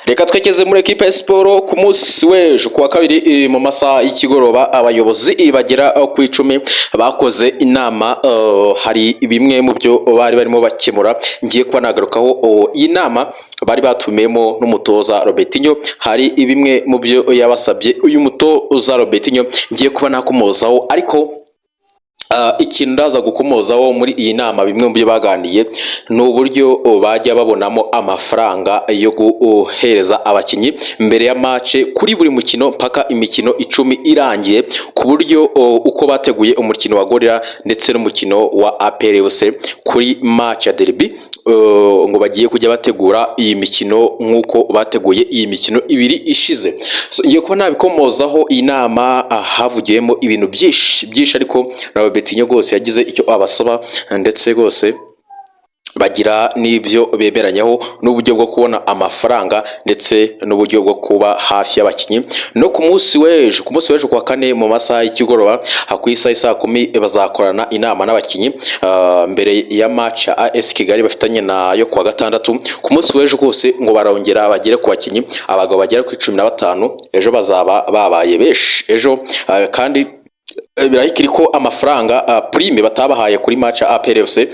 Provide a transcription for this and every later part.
Reka twekeze muri equipe ya siporo ku munsi w'ejo kuwa kabiri mu masaha y'ikigoroba abayobozi bagera ku 10 bakoze inama. Hari bimwe mu byo bari barimo bakemura ngiye kuba nagarukaho. Iyi nama bari batumiyemo n'umutoza Robertinho, hari bimwe mu byo yabasabye uyu mutoza Robertinho ngiye kuba nakomozaho, ariko ikintu ndaza gukomozaho muri iyi nama bimwe mu byo baganiye ni uburyo bajya babonamo amafaranga yo guhereza abakinnyi mbere ya match kuri buri mukino mpaka imikino 10 irangiye, ku buryo uko bateguye umukino wa Gorilla ndetse n'umukino wa APR FC kuri match ya derby, ngo bagiye kujya bategura iyi mikino nk'uko bateguye iyi mikino ibiri ishize. Ngiye kuba nabikomozaho. Iyi nama havugiyemo ibintu byinshi ariko Robertinho rwose yagize icyo abasaba, ndetse rwose bagira n'ibyo bemeranyaho n'uburyo bwo kubona amafaranga ndetse n'uburyo bwo kuba hafi y'abakinnyi. No ku munsi w'ejo kwa kane mu masaha y'ikigoroba ku isaha saa 10 bazakorana inama n'abakinnyi mbere ya match AS Kigali bafitanye nayo kwa gatandatu. Ku munsi w'ejo rwose ngo barongera bagere ku bakinnyi abagabo bagera ku 15. Ejo bazaba babaye besh ejo, kandi birahikiri ko amafaranga prime batabahaye kuri match APR FC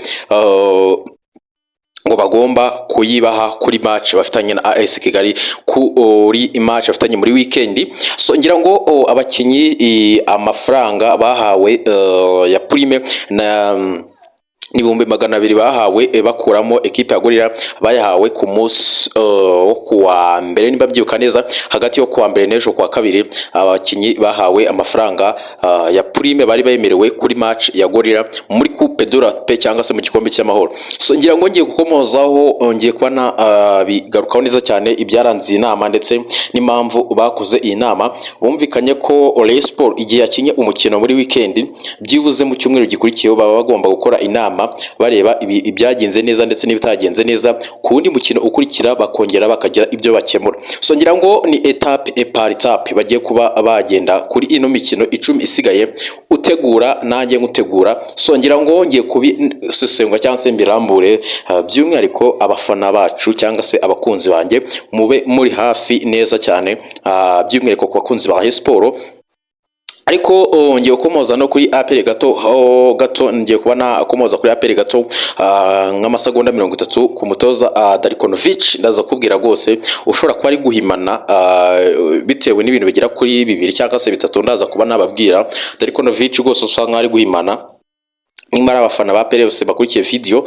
ngo bagomba kuyibaha kuri match bafitanye na AS Kigali kuri match bafitanye muri weekend. So ngira ngo abakinyi amafaranga bahawe ya prime na n'ibihumbi 200 bahawe bakuramo equipe ya Gorilla bayahawe ku munsi wo kuwa mbere, niba byuka neza hagati yo kuwa mbere n'ejo kwa kabiri. Abakinyi bahawe amafaranga ya prime bari bemerewe kuri match ya Gorilla muri Coupe de la Paix cyangwa se mu gikombe cy'amahoro. So ngira ngo ngiye gukomozaho, ngiye kubana bigarukaho neza cyane ibyaranze inama ndetse n'impamvu bakoze iyi nama. Bumvikanye ko Rayon Sport igihe yakinye umukino muri weekend byibuze mu cyumweru gikurikiyeho baba bagomba gukora inama bareba ibyagenze neza ndetse n'ibitagenze neza, ku wundi mukino ukurikira bakongera bakagira ibyo bakemura. So ngira ngo ni etape par etape bagiye kuba bagenda kuri ino mikino 10 isigaye utegura nanjye ngutegura. So ngira ngo ngiye kubisesengwa cyangwa se mbirambure by'umwihariko abafana bacu cyangwa se abakunzi banjye mube muri hafi neza cyane, by'umwihariko ku bakunzi ba Rayon Sport. Ariko ngiye gukomoza no kuri APR gato ngiye kubana akomoza kuri APR gato nk'amasegonda 30 ku mutoza Darikonovic. Ndaza kubwira rwose ushobora kuba ari guhimana bitewe n'ibintu bigera kuri 2 cyangwa se 3. Ndaza kuba nababwira Darikonovic rwose usanga ari guhimana. Nimara abafana ba APR FC bakurikiye video,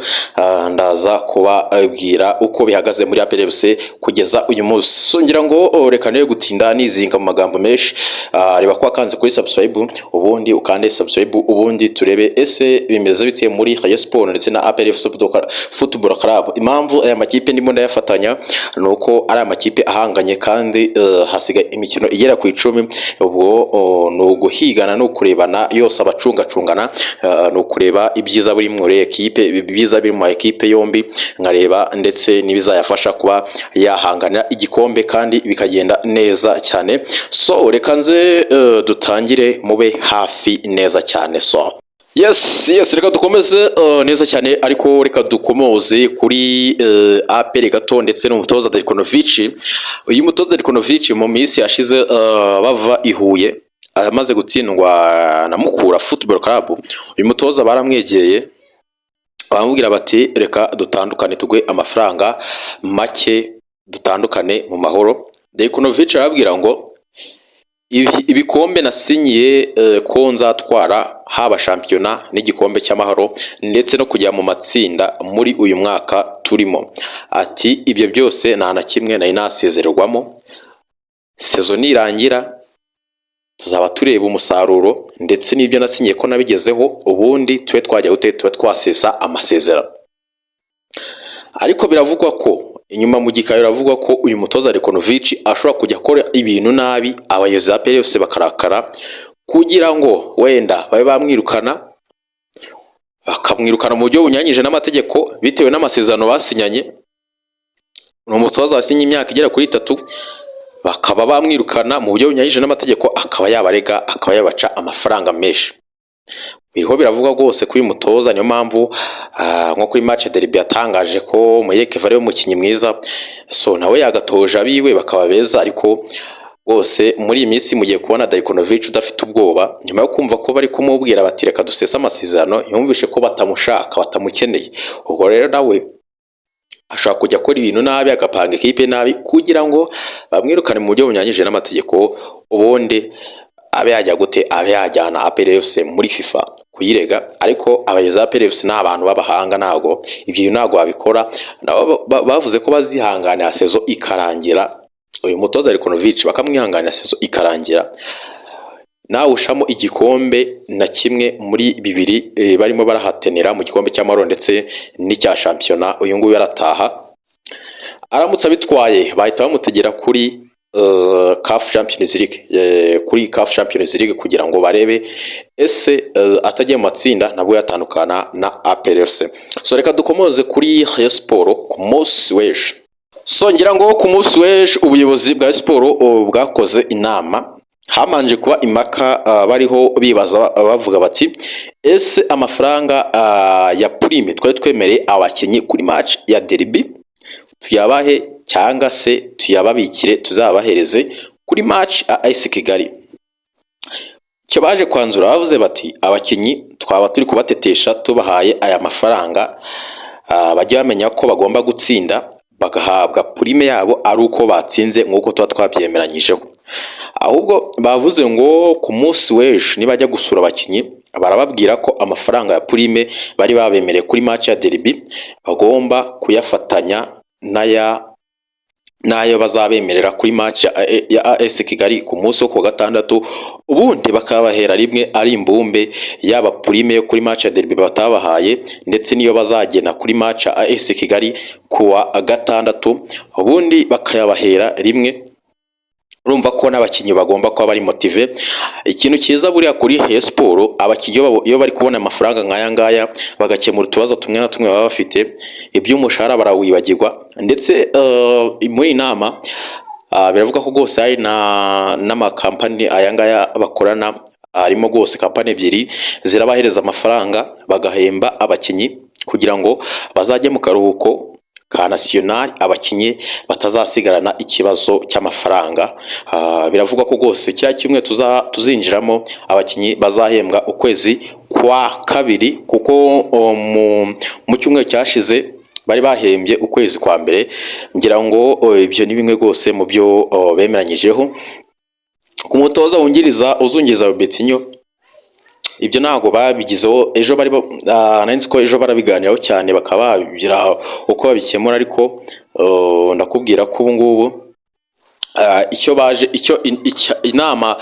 ndaza kubabwira uko bihagaze muri APR FC kugeza uyu munsi. So ngira ngo reka nayo gutinda nizinga mu magambo menshi, reba kwa kanze kuri subscribe ubundi ukande subscribe ubundi turebe ese bimeze bitiye muri Rayon Sport ndetse na APR FC Football Club. Impamvu aya makipe ndimo ndayafatanya nuko ari amakipe ahanganye kandi hasiga imikino igera ku 10. Ubwo no guhigana no kurebana yose abacungacungana, no kureba ibyiza buri muri equipe, ibyiza biri mu equipe yombi nkareba ndetse nibizayafasha kuba yahanganira igikombe kandi bikagenda neza cyane. So reka nze dutangire mube hafi neza cyane. So yes reka dukomeze neza cyane, ariko reka dukomoze kuri APR gato ndetse n'umutoza Darikonovic. Uyu mutoza Darikonovic mu minsi yashize bava i Huye amaze gutsindwa na Mukura Football Club, uyu mutoza baramwegeye bamubwira bati reka dutandukane tugwe amafaranga make dutandukane mu mahoro. Darikonovic arabwira ngo ibikombe nasinyiye ko nzatwara haba shampiyona n'igikombe cy'amahoro ndetse no kujya mu matsinda muri uyu mwaka turimo, ati ibyo byose nta na kimwe nari nasezererwamo. Season irangira tuzaba tureba umusaruro ndetse n'ibyo nasinyiye ko nabigezeho, ubundi tube twajya tuba twasesa amasezerano. Ariko biravugwa ko inyuma mu gikayo biravugwa ko uyu mutoza Darikonovic ashobora kujya akora ibintu nabi, abayobozi ba APR FC bakarakara kugira ngo wenda babe bamwirukana, bakamwirukana mu buryo bunyanyije n'amategeko bitewe n'amasezerano basinyanye. Ni umutoza wasinye imyaka igera kuri 3, bakaba bamwirukana mu buryo bunyanyije n'amategeko, akaba yabarega akaba yabaca amafaranga menshi. biriho biravuga rwose ko uyu mutoza niyo mpamvu nko kuri match ya derby yatangaje ko Muyekeva ari umukinnyi mwiza, so nawe yagatoje abiwe bakaba beza, ariko rwose muri iyi minsi mugiye kubona Dajkonovic udafite ubwoba nyuma yo kumva ko bari kumubwira bati reka dusese amasezerano, yumvishe ko batamushaka batamukeneye, ubwo rero nawe ashobora kujya akora ibintu nabi agapanga ikipe nabi kugira ngo bamwirukane mu buryo bunyanyije n'amategeko, ubundi abe yajya gute, abe yajyana APR FC muri FIFA kuyirega. Ariko abayobozi ba APR FC ni abantu b'abahanga, ntabwo ibyo ntabwo babikora, nabo bavuze ko bazihanganira sezo ikarangira, uyu mutoza Dajkonovic bakamwihanganira sezo ikarangira nawe ushamo igikombe na kimwe muri bibiri barimo barahatenera mu gikombe cy'amahoro ndetse n'icya shampiyona, uyu nguyu yarataha. Aramutse abitwaye bahita bamutegera kuri CAF Champions League, kuri CAF Champions League kugira ngo barebe ese atagiye mu matsinda nabwo yatandukana na APR FC. So reka dukomoze kuri Rayon Sport ku munsi w'ejo. So ngira ngo ku munsi w'ejo ubuyobozi bwa Sport bwakoze inama, hamanje kuba impaka bariho bibaza bavuga bati ese amafaranga ya prime twari twemereye abakinnyi kuri match ya derby tuyabahe cyangwa se tuyababikire tuzabahereze kuri match ya AS Kigali. Cyo baje kwanzura bavuze bati abakinnyi twaba turi kubatetesha tubahaye aya mafaranga, bajye bamenya ko bagomba gutsinda bagahabwa prime yabo ari uko batsinze nk'uko tuba twabyemeranyijeho. Ahubwo bavuze ngo ku munsi w'ejo nibajya gusura abakinnyi barababwira ko amafaranga ya prime bari babemereye kuri match ya derby bagomba kuyafatanya nayo bazabemerera kuri match ya AS Kigali ku munsi wo ku gatandatu, ubundi bakabahera rimwe ari imbumbe yaba prime yo kuri match ya derby batabahaye ndetse niyo bazagena kuri match ya AS Kigali kuwa gatandatu, ubundi bakayabahera rimwe. Urumva ko n'abakinnyi bagomba kuba bari motive. Ikintu cyiza buriya kuri Rayon Sport, abakinnyi iyo bari kubona amafaranga nk'aya ngaya bagakemura utubazo tumwe na tumwe baba bafite, iby'umushahara barawibagirwa. Ndetse muri inama biravuga ko rwose hari n'amakampani aya ngaya bakorana, harimo rwose kampani ebyiri zirabahereza amafaranga bagahemba abakinnyi kugira ngo bazajye mu karuhuko ka national abakinnyi batazasigarana ikibazo cy'amafaranga. Biravuga ko rwose kiriya kimwe tuzinjiramo abakinnyi bazahembwa ukwezi kwa kabiri, kuko mu cyumweru cyashize bari bahembye ukwezi kwa mbere. Ngira ngo ibyo ni bimwe rwose mu byo bemeranyijeho. Ku mutoza uzungiriza Betinho ibyo ntago babigizeho, ejo bari nanzi ko ejo barabiganiraho cyane bakaba babigira uko babikemura, ariko ndakubwira ko ubu ngubu icyo inama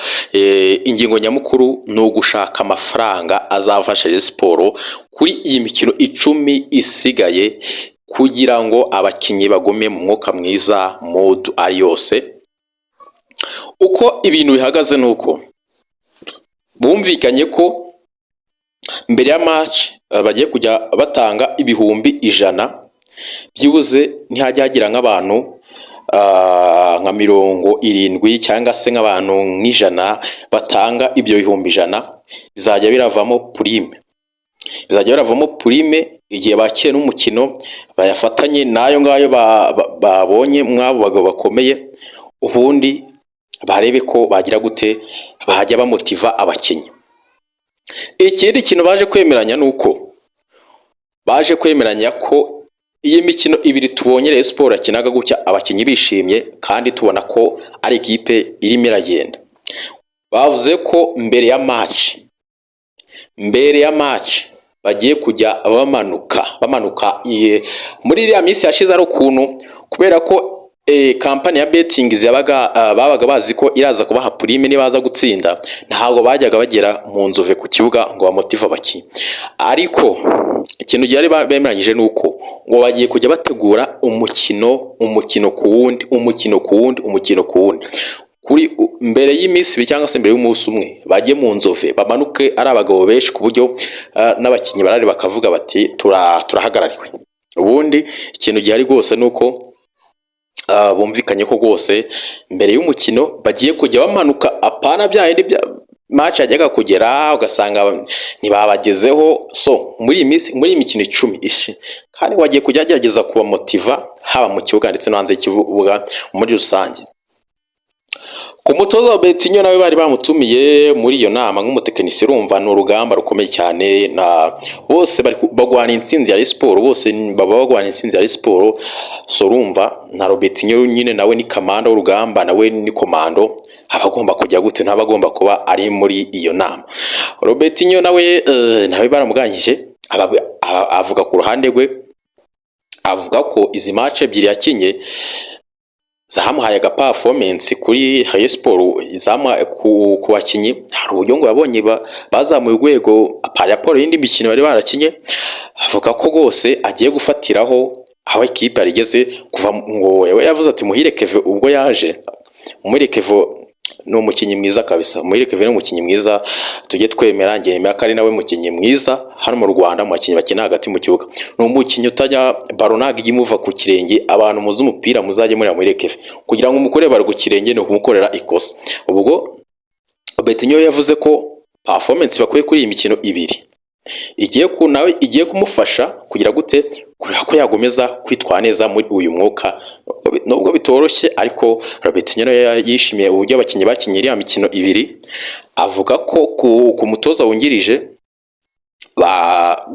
ingingo nyamukuru ni ugushaka amafaranga azafasha Rayon Sport kuri iyi mikino 10 isigaye kugira ngo abakinnyi bagume mu mwuka mwiza mood ari yose. Uko ibintu bihagaze nuko bumvikanye ko mbere ya match bagiye kujya batanga ibihumbi 100 byibuze ntihajya hagira nk'abantu nka 70 cyangwa se nk'abantu nk'ijana batanga ibyo bihumbi 100, bizajya biravamo prime igihe bakiye n'umukino bayafatanye nayo ngayo babonye mwabo bagabo bakomeye, ubundi barebe ko bagira gute bahajya bamotiva abakinnyi. Ikindi kintu baje kwemeranya nuko baje kwemeranya ko iyi mikino ibiri tubonye Rayon Sport akinaga gutya abakinnyi bishimye kandi tubona ko ari ikipe irimo iragenda. Bavuze ko mbere ya match bagiye kujya bamanuka muri iriya minsi yashize ari ukuntu, kubera ko kampani ya betting babaga bazi ko iraza kubaha prime nibaza gutsinda, ntabwo bajyaga bagera mu nzove ku kibuga ngo bamotive abakinnyi. Ariko ikintu gihari bemeranyije nuko ngo bagiye kujya bategura umukino ku wundi kuri mbere y'iminsi cyangwa se mbere y'umunsi umwe bagiye mu nzove bamanuke ari abagabo benshi ku buryo n'abakinnyi barari bakavuga bati turahagarariwe. Ubundi ikintu gihari rwose nuko bumvikanye ko rwose mbere y'umukino bagiye kujya bamanuka apana bya match yajyaga kugera ugasanga ntibabagezeho. So muri iyi minsi, muri iyi mikino 10 ishi, kandi wagiye kujya agerageza kuba motiva haba mu kibuga ndetse no hanze y'ikibuga muri rusange. Ku mutoza wa Betinho nawe bari bamutumiye muri iyo nama nk'umutekinisiye, urumva ni urugamba rukomeye cyane, na bose bagwana intsinzi ya Sport, bose baba bagwana intsinzi ya Sport. So urumva na Betinho nyine nawe ni kamanda w'urugamba, nawe ni komando, abagomba kujya gute, ntabagomba kuba ari muri iyo nama. Betinho nawe baramuganyije, avuga ku ruhande rwe, avuga ko izi match ebyiri yakinye zamuhaye aga performance kuri Rayon Sport, ku bakinyi hari uburyo ngo yabonye bazamuye urwego paraporo y'indi mikino bari barakinye. Avuga ko rwose agiye gufatiraho aho ekipe yarigeze kuva, ngo yavuze ati Muhire Kevin ubwo yaje, Muhire Kevin ni umukinnyi mwiza kabisa, Muhire Kevin ni umukinnyi mwiza, tujye twemera, ngemera ko ari nawe mukinnyi mwiza hano mu Rwanda mu bakinnyi bakina hagati mu kibuga. Ni umukinnyi utajya baronaga imuva ku kirenge, abantu muzi umupira muzajye muri Muhire Kevin, kugira ngo umukore bari ku kirenge no kumukorera ikosa. Ubwo Betinho yavuze ko performance bakwiye kuri iyi mikino ibiri igiye kumufasha kugira gute, kureba ko yagomeza kwitwara neza muri uyu mwuka, nubwo bitoroshye. Ariko Betinho yishimiye uburyo abakinnyi bakinnye iriya mikino ibiri. Avuga ko ku mutoza wungirije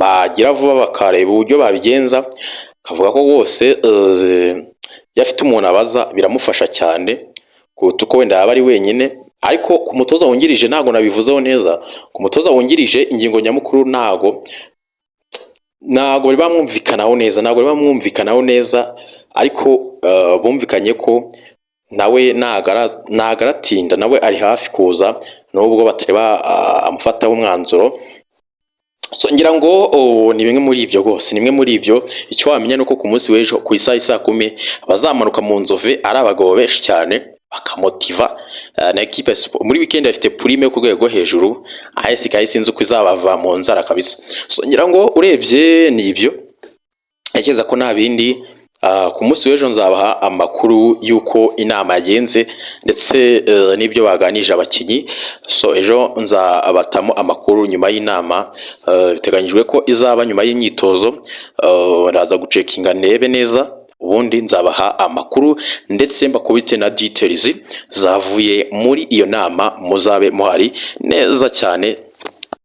bagira vuba bakareba uburyo babigenza. Kavuga ko rwose yafite umuntu abaza biramufasha cyane kuruta uko wenda yaba ari wenyine. Ariko ku mutoza wungirije ntago nabivuzeho neza. Ku mutoza wungirije ingingo nyamukuru ntago bari bamwumvikanaho neza, ariko bumvikanye ko nawe nagaratinda, nawe ari hafi kuza nubwo batari amufataho umwanzuro. So ngira ngo ni bimwe muri ibyo rwose, ni bimwe muri ibyo. Icyo wamenya nuko ku munsi w'ejo ku isaha 10 bazamanuka mu Nzove ari abagabo benshi cyane, bakamotiva na equipe muri weekend afite prime ku rwego hejuru. AS sinzi uko izabava mu nzara kabisa. So ngira ngo urebye ni ibyo, akeza ko nta bindi. Ku munsi w'ejo nzabaha amakuru y'uko inama yagenze ndetse n'ibyo baganije abakinyi. So ejo nzabatamo amakuru nyuma y'inama, biteganyijwe ko izaba nyuma y'imyitozo. Ndaza gucekinga nebe neza, ubundi nzabaha amakuru ndetse mbakubite na details zavuye muri iyo nama, muzabe muhari neza cyane.